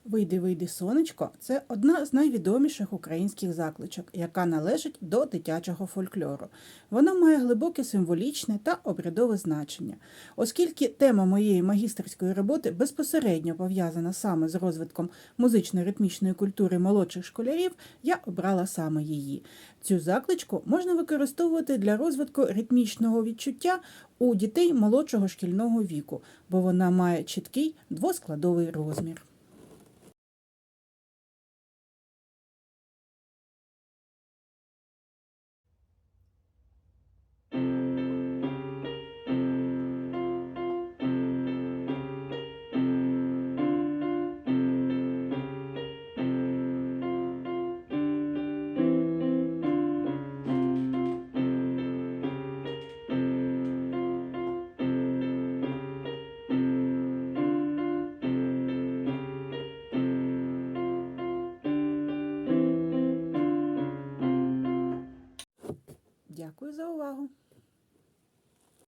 «Вийди, вийди, сонечко» – це одна з найвідоміших українських закличок, яка належить до дитячого фольклору. Вона має глибоке символічне та обрядове значення. Оскільки тема моєї магістерської роботи безпосередньо пов'язана саме з розвитком музично-ритмічної культури молодших школярів, я обрала саме її. Цю закличку можна використовувати для розвитку ритмічного відчуття у дітей молодшого шкільного віку, бо вона має чіткий двоскладовий розмір. Дякую за увагу!